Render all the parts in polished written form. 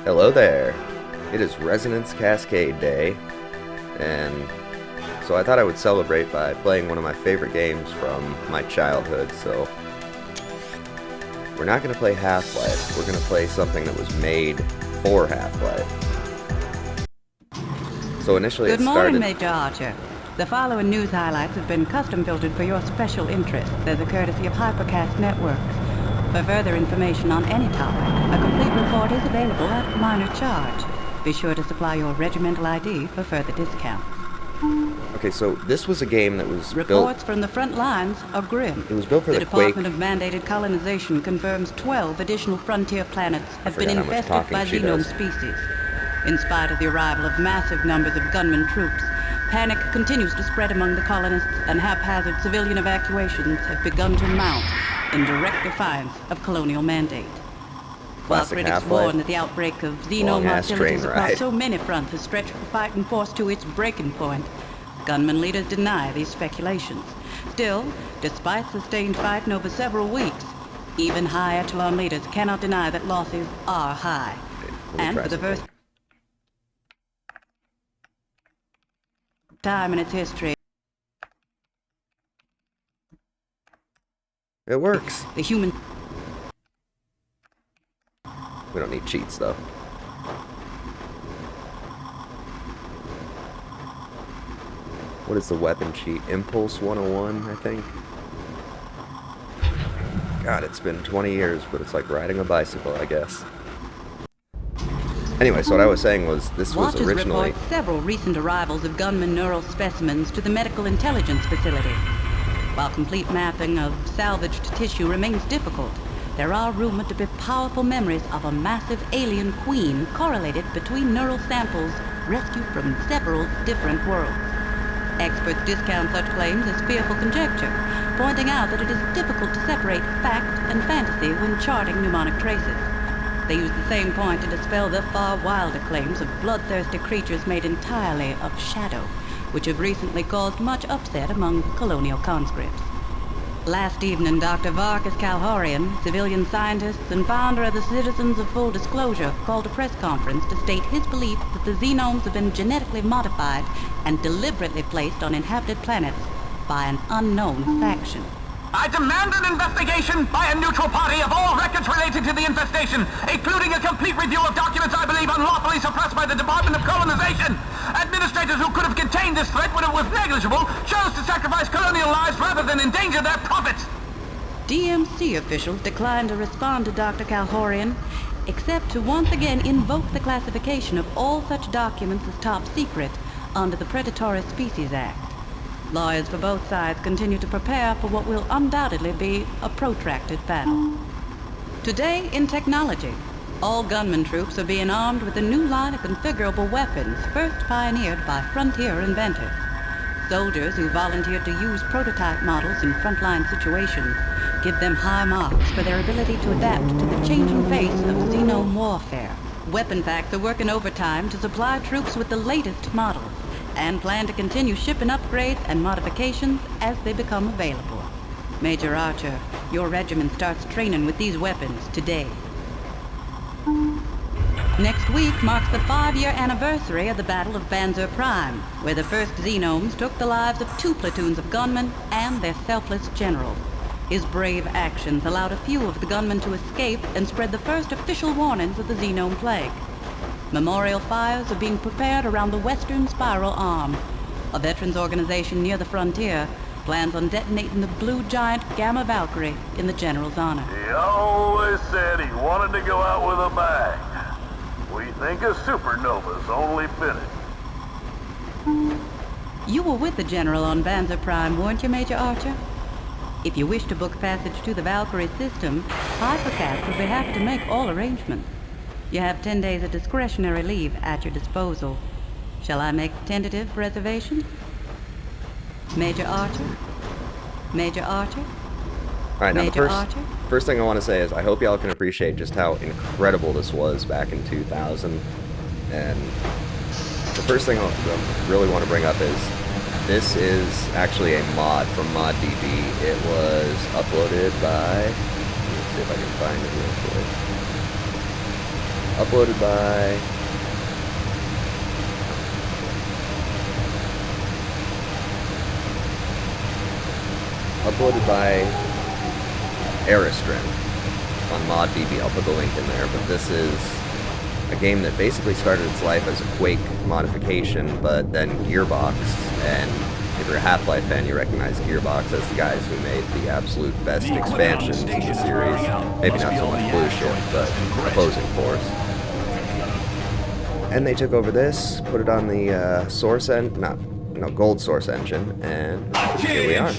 Hello there. It is Resonance Cascade Day, and so I thought I would celebrate by playing one of my favorite games from my childhood. So we're not going to play Half-Life, we're going to play something that was made for Half-Life. So initially Good it started... morning, Major Archer. The following news highlights have been custom filtered for your special interest. They're the courtesy of Hypercast Networks. For further information on any topic, a complete report is available at minor charge. Be sure to supply your regimental ID for further discounts. Okay, so this was a game that was Reports from the front lines are grim. It was built for the Quake. Department of Mandated Colonization confirms 12 additional frontier planets have been forgot how much infested talking by she xenome does. species. In spite of the arrival of massive numbers of gunman troops, panic continues to spread among the colonists, and haphazard civilian evacuations have begun to mount in direct defiance of colonial mandate. While Classic critics Half-Life. warn that the outbreak of xenome Long-ass hostilities train across ride. so many fronts has stretched the fighting force to its breaking point, gunman leaders deny these speculations. Still, despite sustained fighting over several weeks, even high echelon leaders cannot deny that losses are high. And for the first time in its history, It works. the human... We don't need cheats, though. What is the weapon cheat? Impulse 101, I think? God, it's been 20 years, but it's like riding a bicycle, I guess. Anyway, so what I was saying was, this was Watchers originally... report several recent arrivals of gunman neural specimens to the Medical Intelligence Facility. While complete mapping of salvaged tissue remains difficult, there are rumored to be powerful memories of a massive alien queen correlated between neural samples rescued from several different worlds. Experts discount such claims as fearful conjecture, pointing out that it is difficult to separate fact and fantasy when charting mnemonic traces. They use the same point to dispel the far wilder claims of bloodthirsty creatures made entirely of shadow, which have recently caused much upset among colonial conscripts. Last evening, Dr. Varkas Kalhorian, civilian scientist and founder of the Citizens of Full Disclosure, called a press conference to state his belief that the xenomes have been genetically modified and deliberately placed on inhabited planets by an unknown faction. I demand an investigation by a neutral party of all records related to the infestation, including a complete review of documents I believe unlawfully suppressed by the Department of Colonization. Administrators who could have contained this threat when it was negligible chose to sacrifice colonial lives rather than endanger their profits. DMC officials declined to respond to Dr. Kalhorian, except to once again invoke the classification of all such documents as top secret under the Predatory Species Act. Lawyers for both sides continue to prepare for what will undoubtedly be a protracted battle. Today, in technology, all gunman troops are being armed with a new line of configurable weapons first pioneered by frontier inventors. Soldiers who volunteered to use prototype models in frontline situations give them high marks for their ability to adapt to the changing face of xenome warfare. Weapon Facts are working overtime to supply troops with the latest models, and plan to continue shipping upgrades and modifications as they become available. Major Archer, your regiment starts training with these weapons today. Next week marks the 5-year anniversary of the Battle of Banzer Prime, where the first xenomes took the lives of 2 platoons of gunmen and their selfless general. His brave actions allowed a few of the gunmen to escape and spread the first official warnings of the xenome plague. Memorial fires are being prepared around the Western Spiral Arm. A veterans organization near the frontier plans on detonating the blue giant Gamma Valkyrie in the general's honor. He always said he wanted to go out with a bang. We think a supernova's only fitting. You were with the general on Banzer Prime, weren't you, Major Archer? If you wish to book passage to the Valkyrie system, Hypercast would be happy to make all arrangements. You have 10 days of discretionary leave at your disposal. Shall I make tentative reservations? Major Archer? Major Archer? Alright, now Major Archer? first thing I want to say is I hope y'all can appreciate just how incredible this was back in 2000. And the first thing I really want to bring up is this is actually a mod from ModDB. It was uploaded by... Let's see if I can find it real quick. Uploaded by... Aristrin on ModDB. I'll put the link in there, but this is a game that basically started its life as a Quake modification, but then Gearbox, and if you're a Half-Life fan, you recognize Gearbox as the guys who made the absolute best expansions in the series. Maybe not so much Blue Shift, but Opposing Force. And they took over this, put it on the Gold Source engine, and here we are.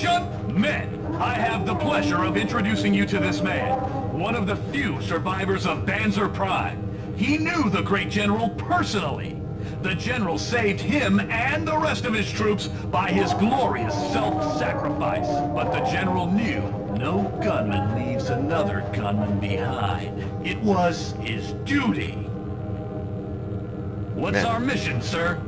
Men, I have the pleasure of introducing you to this man, one of the few survivors of Panzer Prime. He knew the great general personally. The general saved him and the rest of his troops by his glorious self-sacrifice. But the general knew no gunman leaves another gunman behind. It was his duty. What's our mission, sir?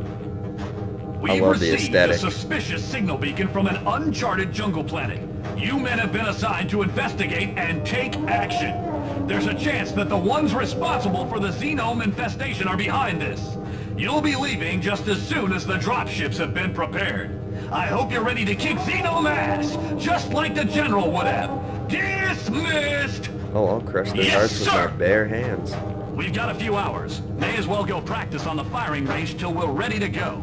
We've received a suspicious signal beacon from an uncharted jungle planet. You men have been assigned to investigate and take action. There's a chance that the ones responsible for the Xenome infestation are behind this. You'll be leaving just as soon as the dropships have been prepared. I hope you're ready to kick Xenome ass, just like the General would have. Dismissed! Oh, I'll crush their hearts with my bare hands. We've got a few hours. May as well go practice on the firing range till we're ready to go.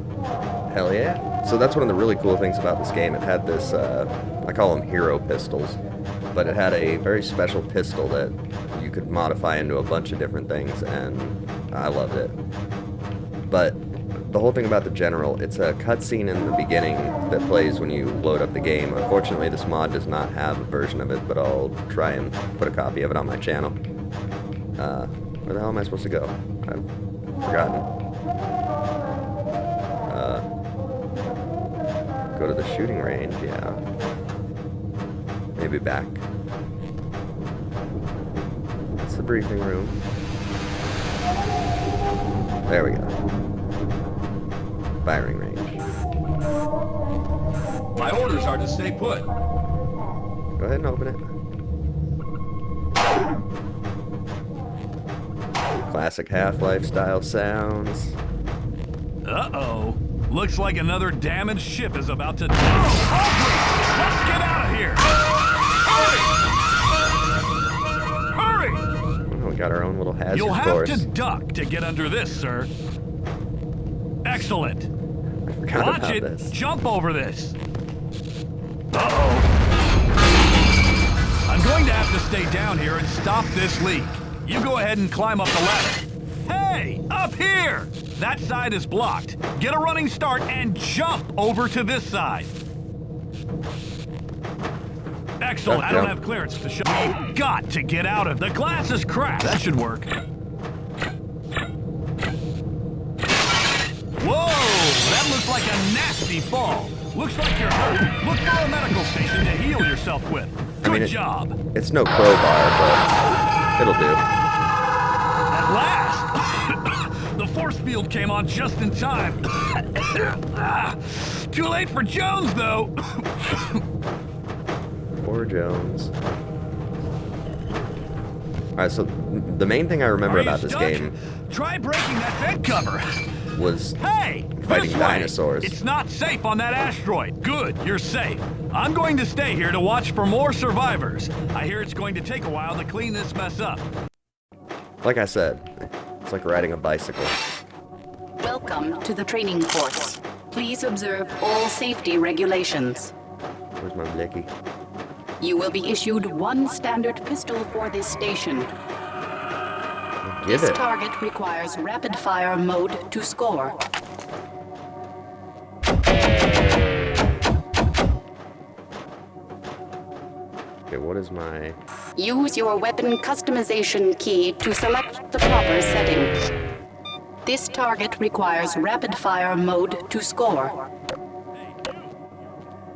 Hell yeah. So that's one of the really cool things about this game. It had this, I call them hero pistols, but it had a very special pistol that you could modify into a bunch of different things, and I loved it. But the whole thing about the General, it's a cutscene in the beginning that plays when you load up the game. Unfortunately, this mod does not have a version of it, but I'll try and put a copy of it on my channel. Where the hell am I supposed to go? I've forgotten. Go to the shooting range, yeah. Maybe back. It's the briefing room. There we go. Firing range. My orders are to stay put. Go ahead and open it. Classic Half-Life style sounds. Uh-oh. Looks like another damaged ship is about to... Oh, let's get out of here! Hurry! Hurry! Oh, we got our own little hazard You'll have course. to duck to get under this, sir. Excellent. I forgot Watch about it. this. Jump over this. Uh-oh. I'm going to have to stay down here and stop this leak. You go ahead and climb up the ladder. Hey, up here! That side is blocked. Get a running start and jump over to this side. Excellent. I don't have clearance to show. We've got to get out of. The glass is cracked. That should work. Whoa! That looks like a nasty fall. Looks like you're hurt. Look for a medical station to heal yourself with. Good job. It's no crowbar, but it'll do. At last! The force field came on just in time. Too late for Jones, though. Poor Jones. Alright, so the main thing I remember about this game... Try breaking that vent cover. ...was fighting dinosaurs. It's not safe on that asteroid. Good, you're safe. I'm going to stay here to watch for more survivors. I hear it's going to take a while to clean this mess up. Like I said, it's like riding a bicycle. Welcome to the training course. Please observe all safety regulations. Where's my blicky? You will be issued one standard pistol for this station. Give This it. target requires rapid-fire mode to score. Okay, what is my... Use your weapon customization key to select the proper settings. This target requires rapid-fire mode to score.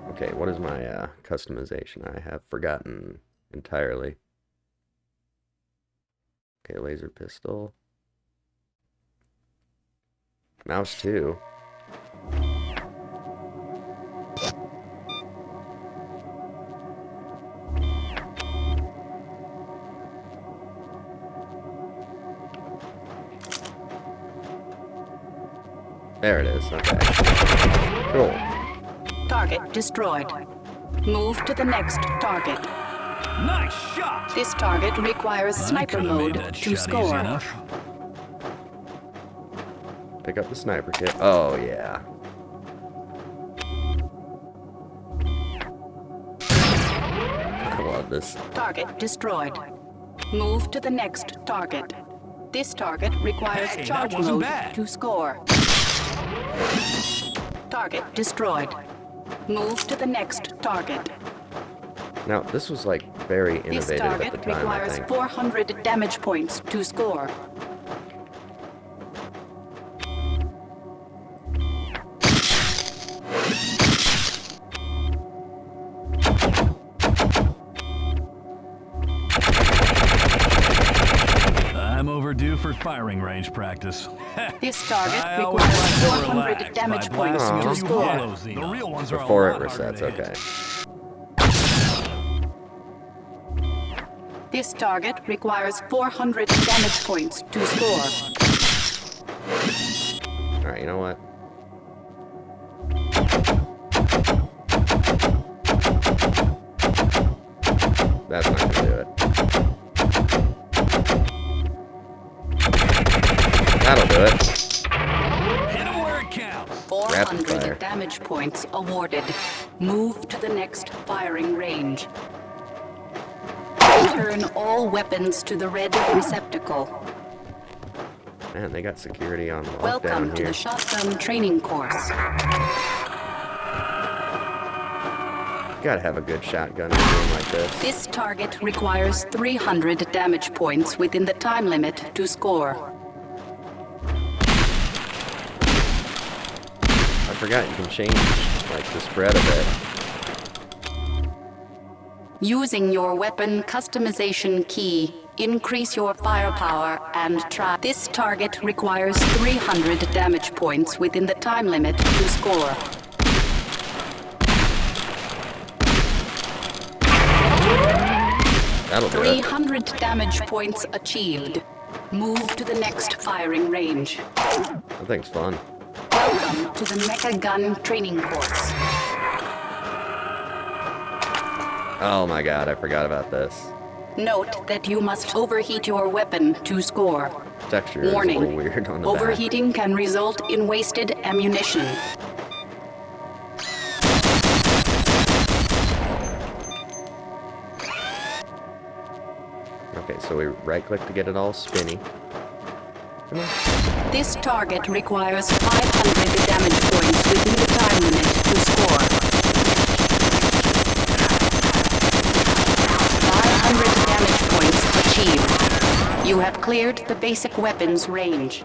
Okay, what is my customization? I have forgotten entirely. Okay, laser pistol. Mouse 2. There it is. Okay. Cool. Target destroyed. Move to the next target. Nice shot! This target requires sniper mode to score. Pick up the sniper kit. Oh, yeah. I love this. Target destroyed. Move to the next target. This target requires Hey, charge that wasn't mode bad. to score. Target destroyed. Move to the next target. Now, this was like very This innovative at the target time, I requires think. 400 damage points to score. I'm overdue for firing range practice. This target I always requires like to 400 relax damage by points blasting to a few score. hollows in. The real ones are Before a it lot harder resets, to hit. okay. This target requires 400 damage points to score. Alright, you know what? That's not gonna do it. That'll do it. Hit 'em where it counts. 400 damage points awarded. Move to the next firing range. Return all weapons to the red receptacle. Man, they got security on lockdown Welcome to here. the shotgun training course. Gotta have a good shotgun in a game like this. This target requires 300 damage points within the time limit to score. I forgot you can change like the spread a bit. Using your weapon customization key, increase your firepower and try. This target requires 300 damage points within the time limit to score. That'll do it. 300 damage points achieved. Move to the next firing range. That thing's fun. Welcome to the Mecha Gun training course. Oh my god, I forgot about this. Note that you must overheat your weapon to score. Texture is a Warning. little weird on the back. Overheating can result in wasted ammunition. Okay, so we right-click to get it all spinny. Come on. This target requires 500 damage points within the time limit to score. 500 damage points achieved. You have cleared the basic weapons range.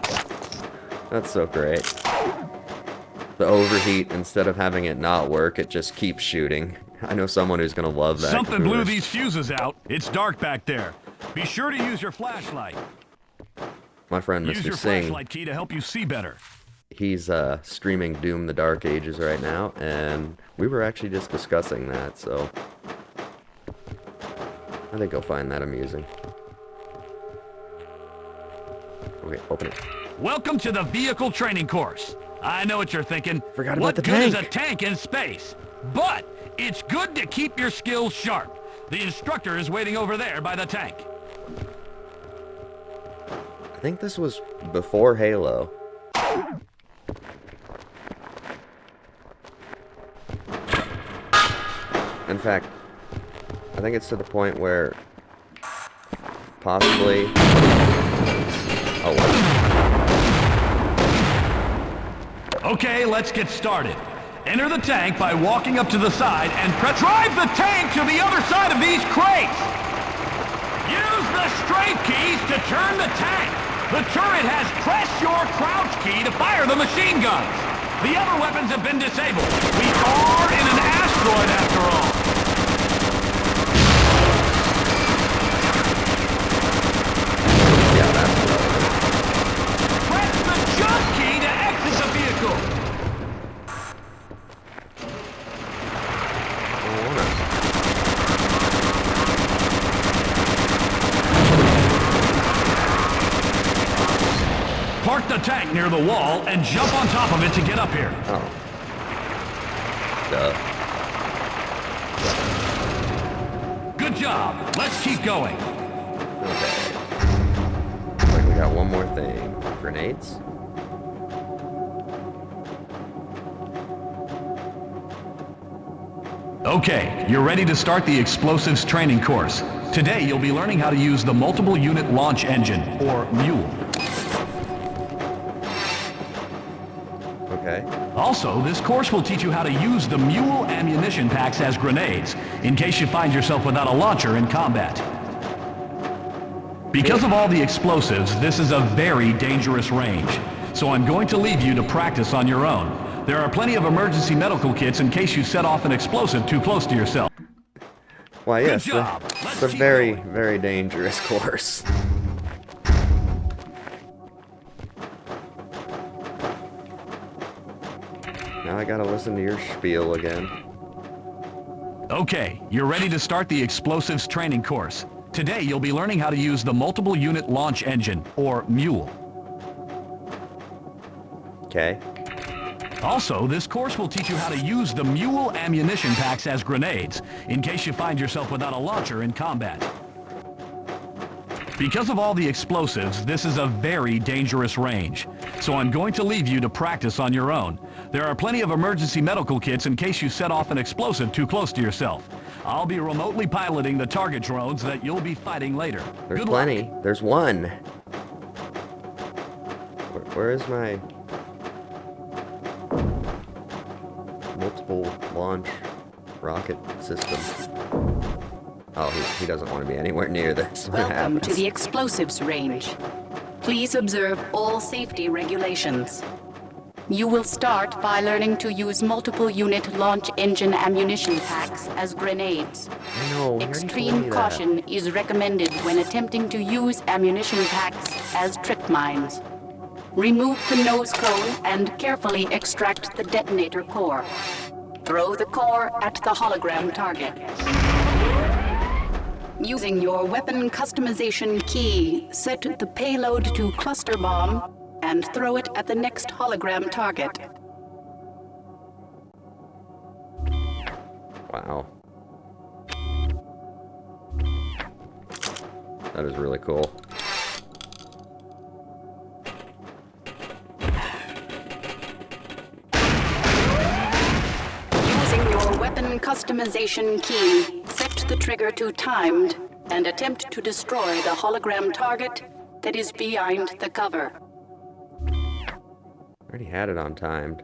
That's so great. The overheat, instead of having it not work, it just keeps shooting. I know someone who's gonna love that. Something blew these fuses out. It's dark back there. Be sure to use your flashlight. My friend Use Mr. your Singh, flashlight key to help you see better. he's streaming Doom the Dark Ages right now, and we were actually just discussing that, so I think you'll find that amusing. Okay, open it. Welcome to the vehicle training course. I know what you're thinking. Forgot about what the good is a tank. tank in space? But it's good to keep your skills sharp. The instructor is waiting over there by the tank. I think this was before Halo. In fact, I think it's to the point where possibly... Oh, what? Okay, let's get started. Enter the tank by walking up to the side and drive the tank to the other side of these crates. Use the strafe keys to turn the tank. The turret has press your crouch key to fire the machine guns. The other weapons have been disabled. We are in an asteroid after all. Yeah, that's relevant. Press the jump key to exit the vehicle. I wanna. Park Park the tank near the wall and jump on top of it to get up here. Oh. Duh. Good job. Let's keep going. Okay. Looks like we got one more thing. Grenades? Okay, you're ready to start the explosives training course. Today you'll be learning how to use the multiple unit launch engine, or MULE. Okay. Also, this course will teach you how to use the MULE ammunition packs as grenades, in case you find yourself without a launcher in combat. Because of all the explosives, this is a very dangerous range, so I'm going to leave you to practice on your own. There are plenty of emergency medical kits in case you set off an explosive too close to yourself. Why, yes, Good job. it's a very, very dangerous course. Now I gotta listen to your spiel again. Okay, you're ready to start the explosives training course. Today you'll be learning how to use the multiple unit launch engine, or MULE. Okay. Also, this course will teach you how to use the MULE ammunition packs as grenades, in case you find yourself without a launcher in combat. Because of all the explosives, this is a very dangerous range, so I'm going to leave you to practice on your own. There are plenty of emergency medical kits in case you set off an explosive too close to yourself. I'll be remotely piloting the target drones that you'll be fighting later. There's Good plenty. luck. There's one. Where is my multiple launch rocket system? Oh, he doesn't want to be anywhere near this. Welcome to the explosives range. Please observe all safety regulations. You will start by learning to use multiple unit launch engine ammunition packs as grenades. I know, he already told me Extreme that. caution is recommended when attempting to use ammunition packs as trip mines. Remove the nose cone and carefully extract the detonator core. Throw the core at the hologram target. Using your weapon customization key, set the payload to cluster bomb and throw it at the next hologram target. Wow. That is really cool. Using your weapon customization key, set the trigger to timed and attempt to destroy the hologram target that is behind the cover. Already had it on timed.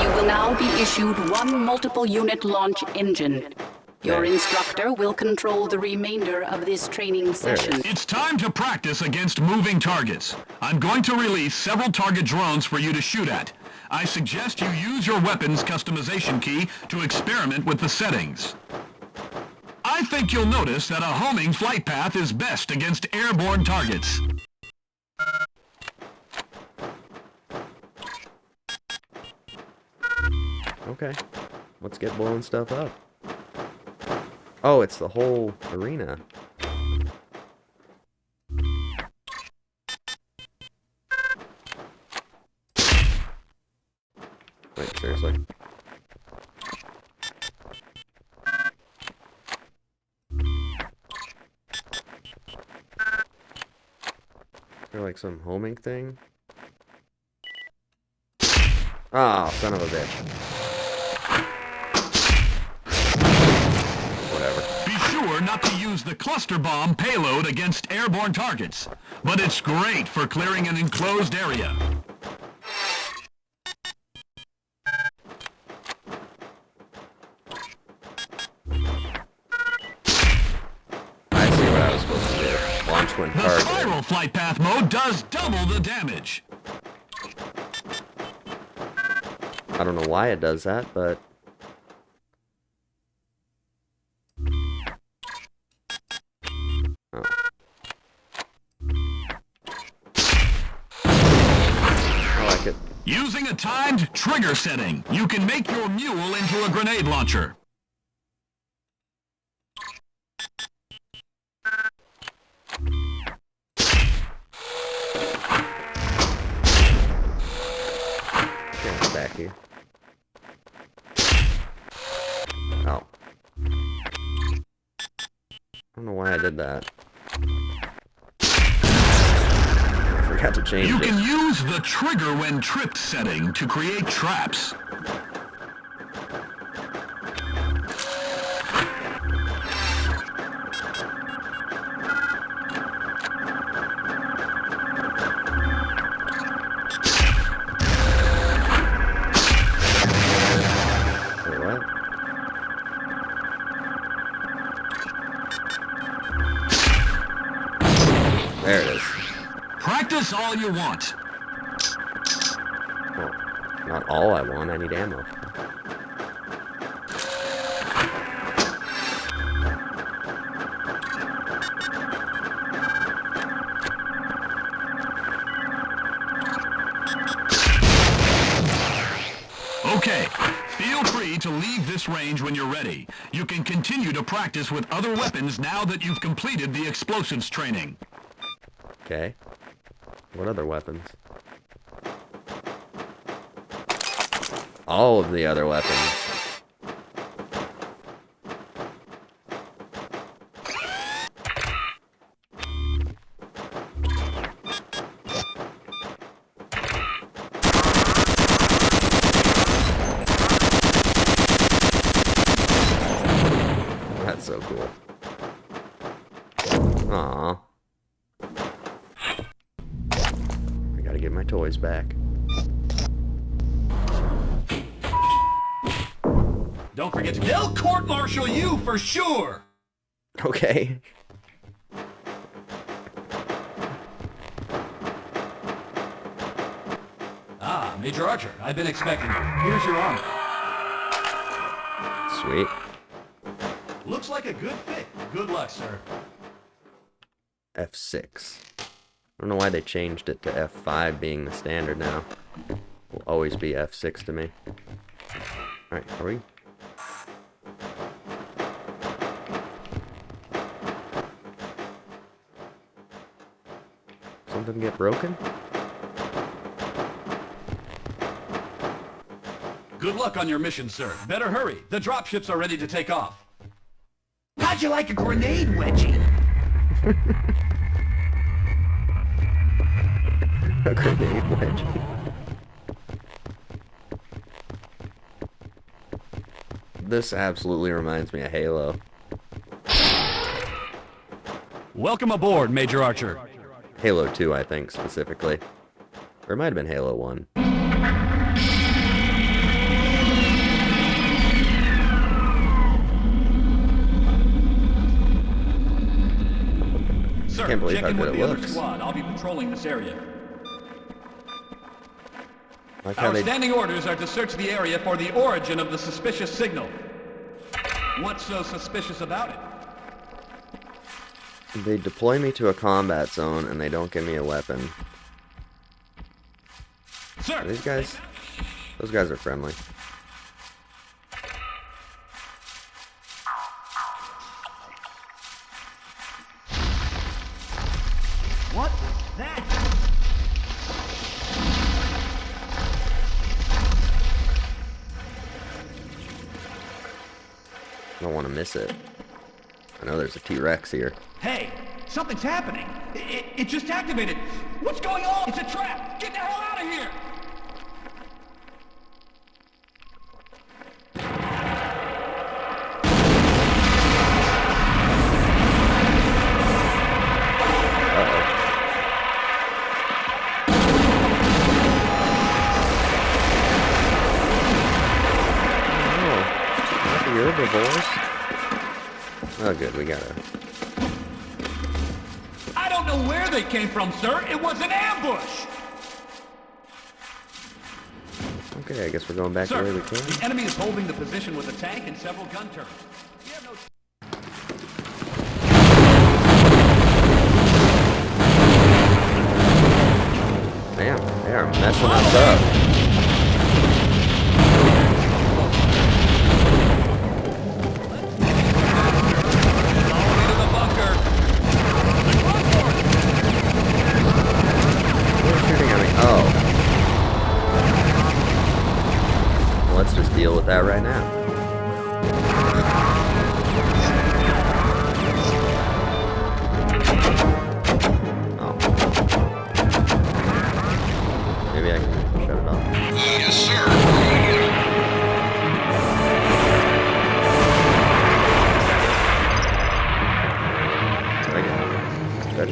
You will now be issued one multiple unit launch engine. Your instructor will control the remainder of this training session. It's time to practice against moving targets. I'm going to release several target drones for you to shoot at. I suggest you use your weapon's customization key to experiment with the settings. I think you'll notice that a homing flight path is best against airborne targets. Okay. Let's get blowing stuff up. Oh, it's the whole arena. Wait, seriously? Is there like some homing thing? Ah, oh, son of a bitch. Be sure not to use the cluster bomb payload against airborne targets, but it's great for clearing an enclosed area. I see what I was supposed to do. Launch when The targeted. spiral flight path mode does double the damage. I don't know why it does that, but... Oh. I like it. Using a timed trigger setting, you can make your mule into a grenade launcher. don't know why I did that. I forgot to change it. You can use the trigger when tripped setting to create traps. There it is. Practice all you want. Well, not all I want. I need ammo. Okay. Feel free to leave this range when you're ready. You can continue to practice with other weapons now that you've completed the explosives training. Okay. What other weapons? All of the other weapons. That's so cool. Aww. Get my toys back. Don't forget to... They'll court-martial you for sure! Okay. Ah, Major Archer, I've been expecting you. Here's your armor. Sweet. Looks like a good fit. Good luck, sir. F6. I don't know why they changed it to F5 being the standard now. Will always be F6 to me. Alright, are we? Something get broken? Good luck on your mission, sir. Better hurry. The dropships are ready to take off. How'd you like a grenade, Wedgie? A grenade wedge. This absolutely reminds me of Halo. Welcome aboard, Major Archer. Halo 2, I think, specifically. Or it might have been Halo 1. Sir, Can't believe check how in good with it the other looks. squad. I'll be patrolling this area. Like how Our they... standing orders are to search the area for the origin of the suspicious signal. What's so suspicious about it? They deploy me to a combat zone and they don't give me a weapon. Sir! Are these guys? Those guys are friendly. What was that? I don't want to miss it. I know there's a T-Rex here. Hey, something's happening. It just activated. What's going on? It's a trap. Get the hell out of here. Herbivores. Oh, good. We gotta. I don't know where they came from, sir. It was an ambush. Okay, I guess we're going back Sir, the way we came. the enemy is holding the position with a tank and several gun turrets. We have no... Damn, they are messing us up. Let's just deal with that right now.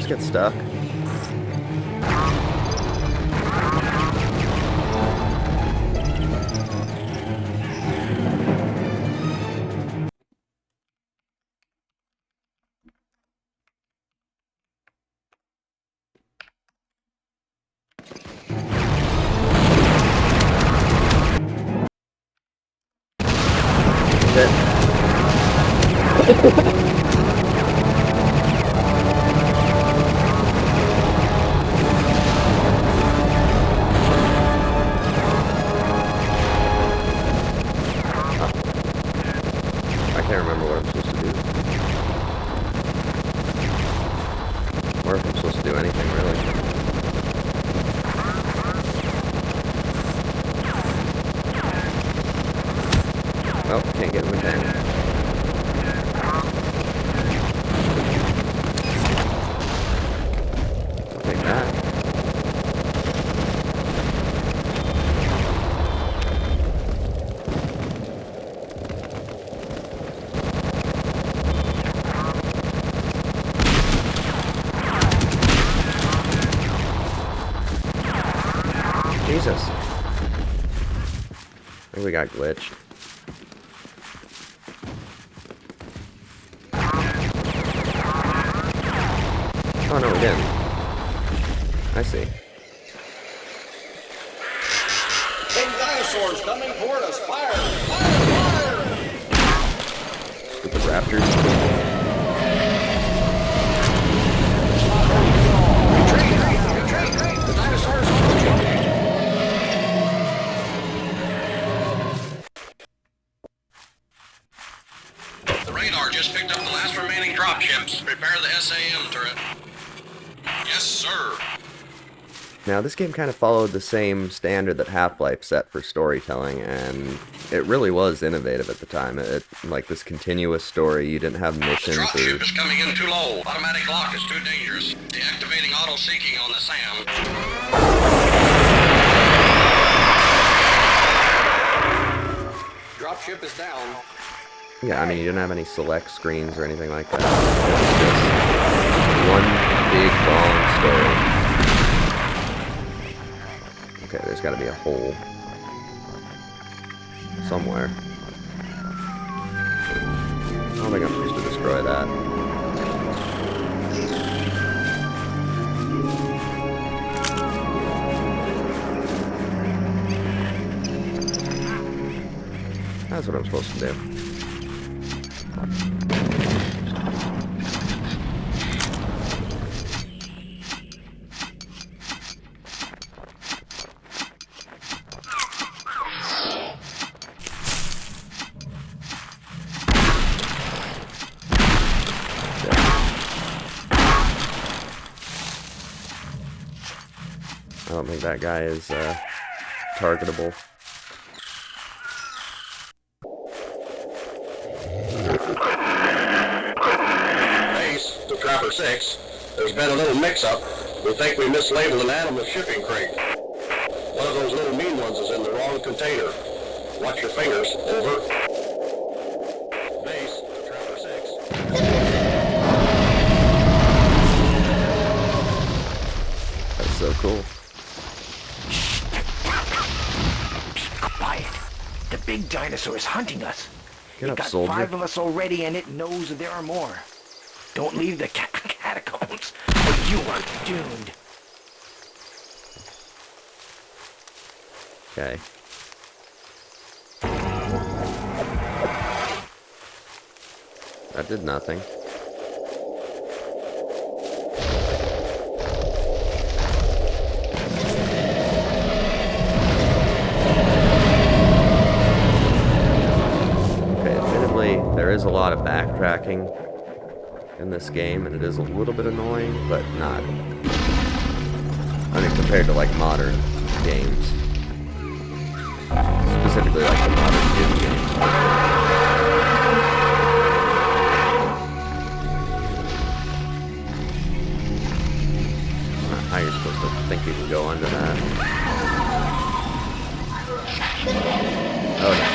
Just get stuck. I can't remember what I'm supposed to do. Or if I'm supposed to do anything, really. Oh, can't get in the tank. I'll take that. Jesus. I think we got glitched. Oh no, we didn't. I see. Big dinosaurs coming toward us. Fire! Fire! Fire! Stupid raptors. Retreat! The dinosaurs are approaching. The radar just picked up the last remaining dropships. Prepare the SAM turret. Yes, sir. Now, this game kind of followed the same standard that Half-Life set for storytelling, and it really was innovative at the time. Like this continuous story, you didn't have missions. The dropship is coming in too low. Automatic lock is too dangerous. Deactivating auto-seeking on the SAM. Dropship is down. Yeah, I mean, you didn't have any select screens or anything like that. It was just one big, long story. Okay, there's got to be a hole somewhere. I don't think I'm supposed to destroy that. That's what I'm supposed to do. I don't think that guy is targetable. Base to Trapper 6. There's been a little mix-up. We think we mislabeled an animal shipping crate. One of those little mean ones is in the wrong container. Watch your fingers. Over. Base to Trapper 6. That's so cool. Quiet. The big dinosaur is hunting us. Get It up, got soldier. 5 of us already, and it knows that there are more. Don't leave the catacombs, or you are doomed. Okay. That did nothing. Okay, admittedly, there is a lot of backtracking in this game, and it is a little bit annoying, but not. I mean, compared to like modern games. Specifically like the modern Doom games. How you're supposed to think you can go under that. Oh no.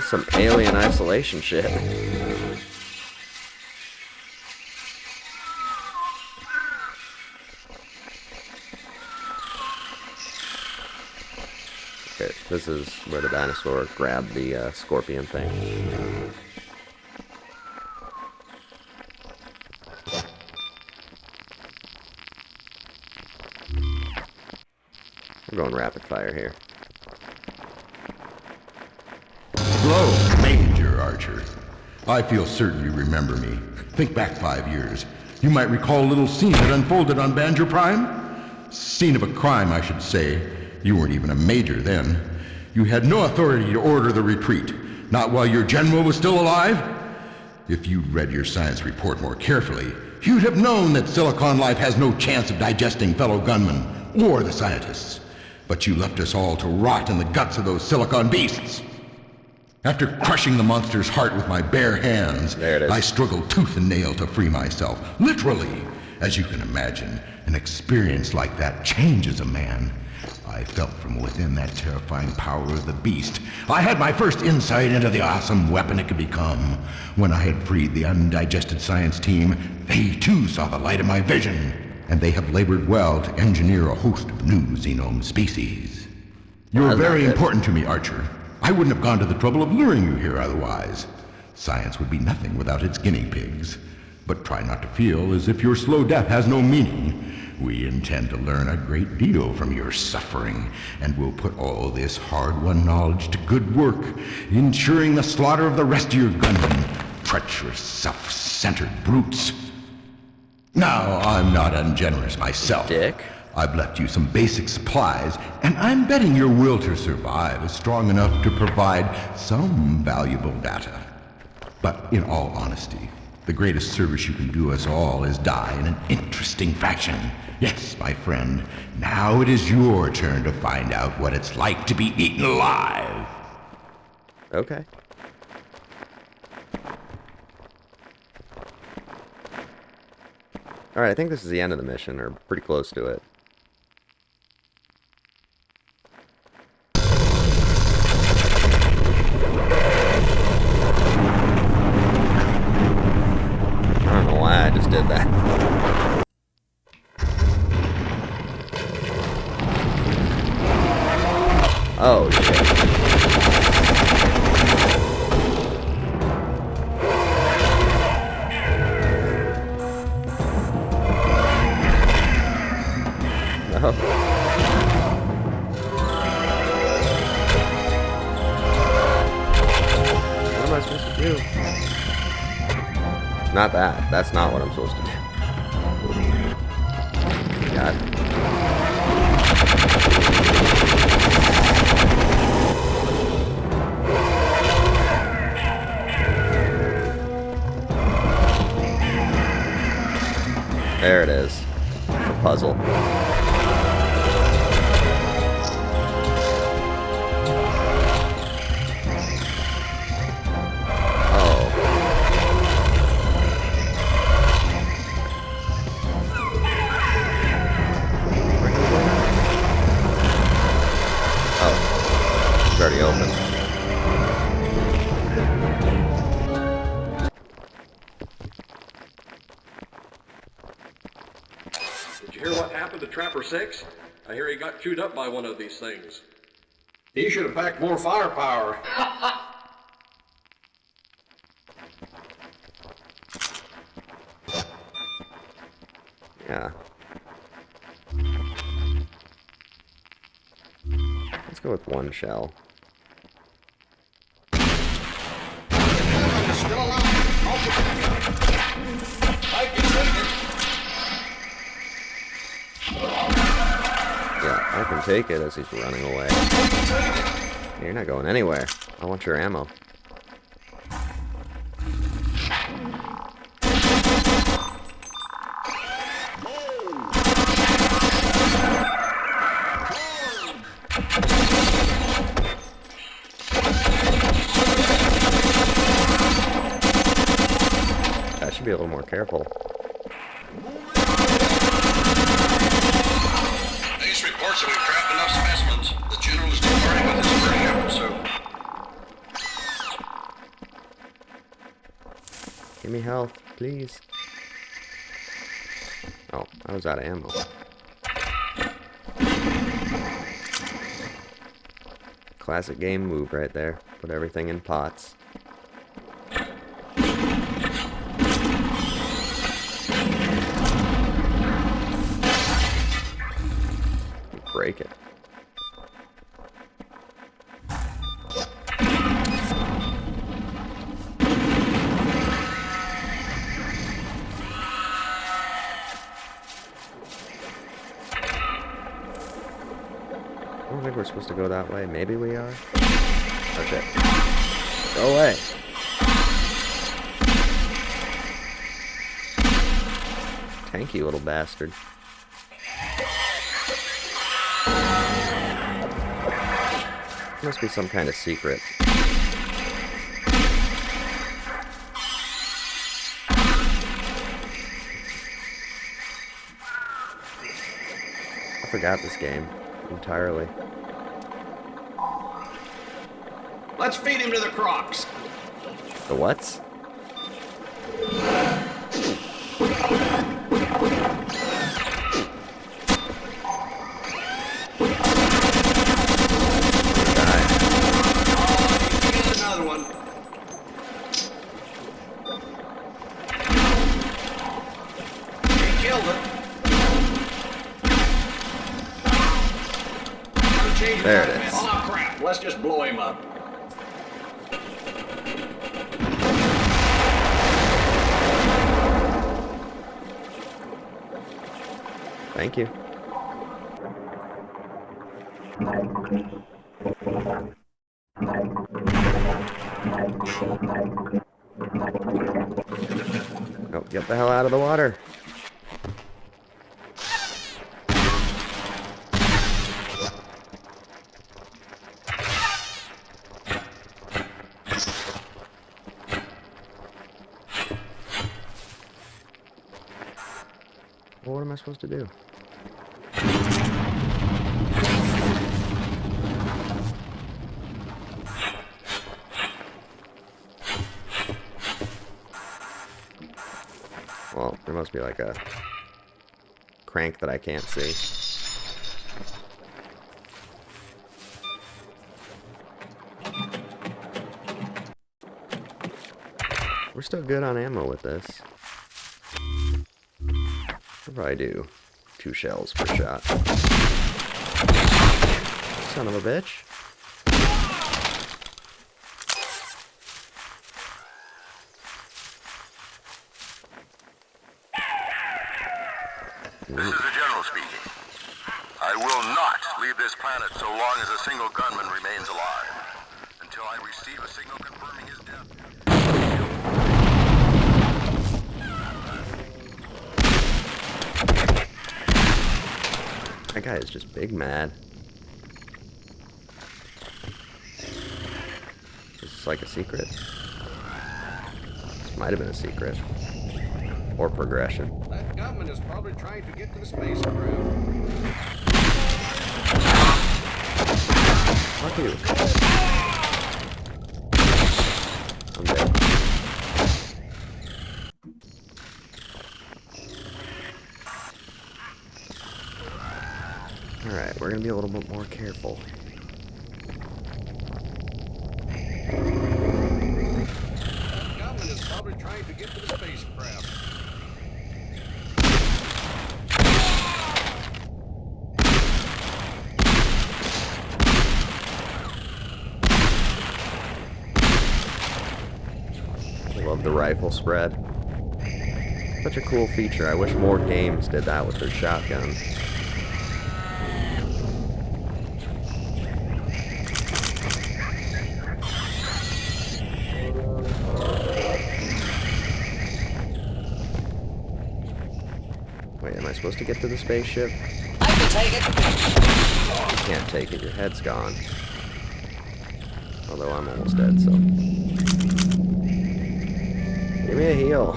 some alien isolation shit. Okay, this is where the dinosaur grabbed the scorpion thing. We're going rapid fire here. Hello, Major Archer. I feel certain you remember me. Think back 5 years. You might recall a little scene that unfolded on Banjo Prime. Scene of a crime, I should say. You weren't even a major then. You had no authority to order the retreat, not while your general was still alive. If you'd read your science report more carefully, you'd have known that Silicon life has no chance of digesting fellow gunmen or the scientists. But you left us all to rot in the guts of those Silicon beasts. After crushing the monster's heart with my bare hands, there it is. I struggled tooth and nail to free myself. Literally. As you can imagine, an experience like that changes a man. I felt from within that terrifying power of the beast. I had my first insight into the awesome weapon it could become. When I had freed the undigested science team, they too saw the light of my vision. And they have labored well to engineer a host of new xenome species. You're very important to me, Archer. I wouldn't have gone to the trouble of luring you here otherwise. Science would be nothing without its guinea pigs. But try not to feel as if your slow death has no meaning. We intend to learn a great deal from your suffering, and we'll put all this hard-won knowledge to good work, ensuring the slaughter of the rest of your gunmen, treacherous, self-centered brutes. Now, I'm not ungenerous myself. Dick. I've left you some basic supplies, and I'm betting your will to survive is strong enough to provide some valuable data. But in all honesty, the greatest service you can do us all is die in an interesting fashion. Yes, my friend, now it is your turn to find out what it's like to be eaten alive. Okay. Alright, I think this is the end of the mission, or pretty close to it. I don't know why I just did that. Oh, shit. No. What am I supposed to do? Not that. That's not what I'm supposed to do. God. There it is. The puzzle. Already open. Did you hear what happened to Trapper 6? I hear he got chewed up by one of these things. He should have packed more firepower. Yeah. Let's go with one shell. Yeah, I can take it as he's running away. You're not going anywhere. I want your ammo. I should be a little more careful. These reports that we've trapped enough specimens. The general is departing with his first shipment soon. Give me health, please. Oh, I was out of ammo. Classic game move right there. Put everything in pots. Break it. I don't think we're supposed to go that way. Maybe we are. Oh shit. Go away. Tanky little bastard. Must be some kind of secret. I forgot this game entirely. Let's feed him to the crocs. The whats? There it is. Oh crap, let's just blow him up. Thank you. Oh, get the hell out of the water. Well, what am I supposed to do? Well, there must be like a crank that I can't see. We're still good on ammo with this. I'll probably do 2 shells per shot. Son of a bitch. This is the General speaking. I will not leave this planet so long as a single gunman remains alive. Until I receive a signal confirming his death. That guy is just big mad. Is this like a secret? This might have been a secret. Or progression. That gunman is probably trying to get to the spacecraft. Fuck you. I'm dead. Alright, we're gonna be a little bit more careful. That gunman is probably trying to get to the spacecraft. Love the rifle spread. Such a cool feature. I wish more games did that with their shotgun. Wait, am I supposed to get to the spaceship? I can take it. You can't take it. Your head's gone. Although I'm almost dead, so... Give me a heal.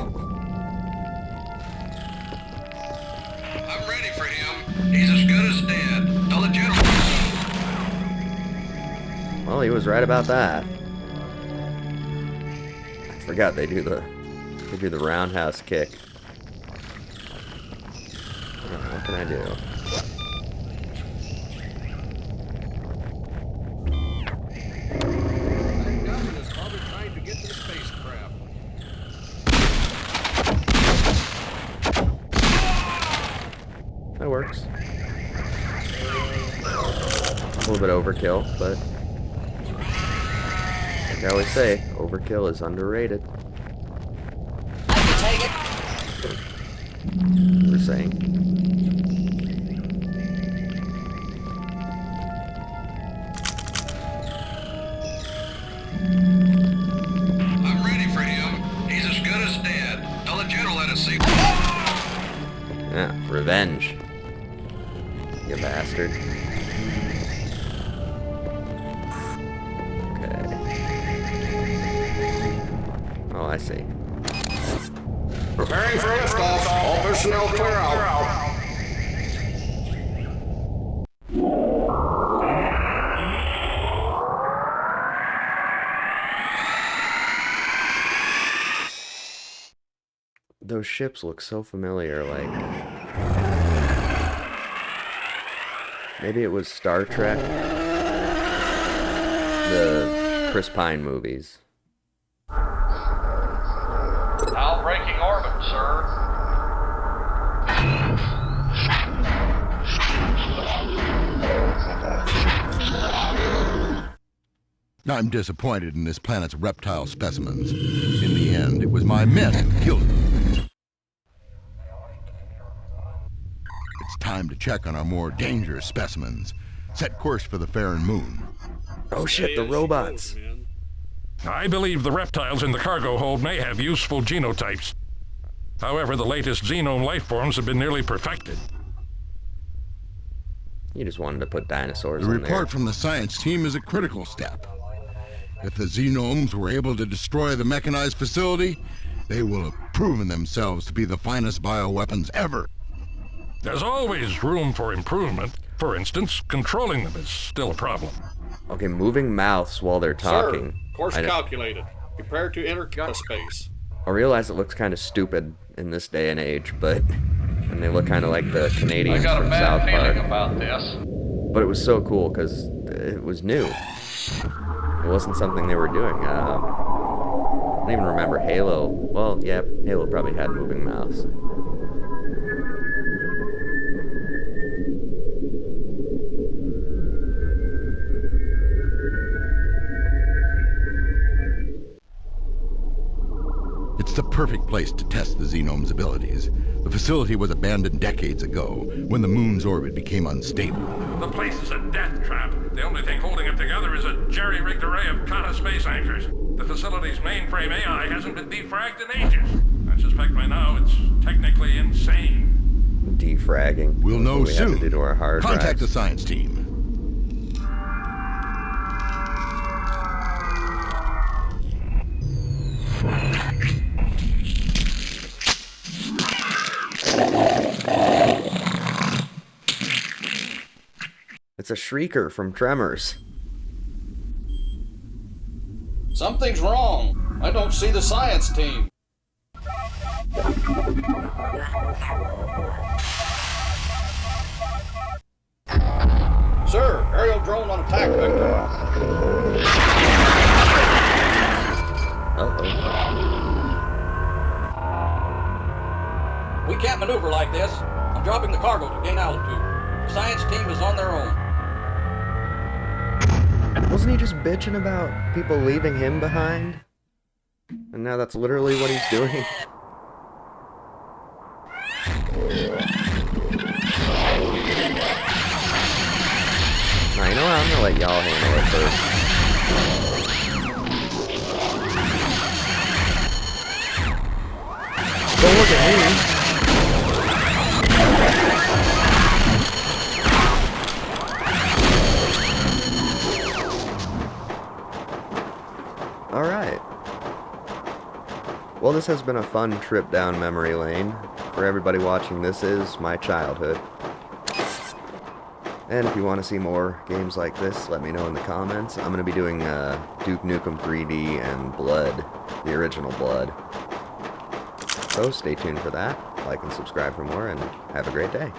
I'm ready for him. He's as good as dead. Tell the General. Well, he was right about that. I forgot they do the Could do the roundhouse kick. What can I do? That gunman is probably trying to get to the spacecraft. That works. A little bit overkill, but like I always say, overkill is underrated. I can take it. We're saying. I'm ready for him. He's as good as dead. Tell the general let us see. Yeah, revenge. You bastard. Okay. Oh, I see. Preparing for liftoff. All personnel clear out. Those ships look so familiar, like... Maybe it was Star Trek? The Chris Pine movies. Now breaking orbit, sir. I'm disappointed in this planet's reptile specimens. In the end, it was my men who killed them. It's time to check on our more dangerous specimens. Set course for the Farron Moon. Oh shit, the robots! I believe the reptiles in the cargo hold may have useful genotypes. However, the latest xenome life forms have been nearly perfected. You just wanted to put dinosaurs The in there. report from the science team is a critical step. If the xenomes were able to destroy the mechanized facility, they will have proven themselves to be the finest bioweapons ever. There's always room for improvement. For instance, controlling them is still a problem. Okay, moving mouths while they're talking. Sir, course calculated. Prepare to enter space. I realize it looks kind of stupid in this day and age, but... And they look kind of like the Canadians I got a from bad South feeling Park. about this. But it was so cool, because it was new. It wasn't something they were doing. I don't even remember Halo. Well, yeah, Halo probably had moving mouths. It's the perfect place to test the xenome's abilities. The facility was abandoned decades ago, when the moon's orbit became unstable. The place is a death trap. The only thing holding it together is a jerry-rigged array of kata space anchors. The facility's mainframe AI hasn't been defragged in ages. I suspect by now it's technically insane. Defragging. We'll know we soon. Have to do to our hard Contact drives. the science team. It's a shrieker from Tremors. Something's wrong. I don't see the science team. Sir, aerial drone on attack vector. Uh-oh. We can't maneuver like this. I'm dropping the cargo to gain altitude. The science team is on their own. Wasn't he just bitching about people leaving him behind? And now that's literally what he's doing. Now, you know what? I'm gonna let y'all handle it first. Don't look at me. Alright. Well, this has been a fun trip down memory lane. For everybody watching, this is my childhood. And if you want to see more games like this, let me know in the comments. I'm going to be doing Duke Nukem 3D and Blood, the original Blood. So stay tuned for that. Like and subscribe for more, and have a great day.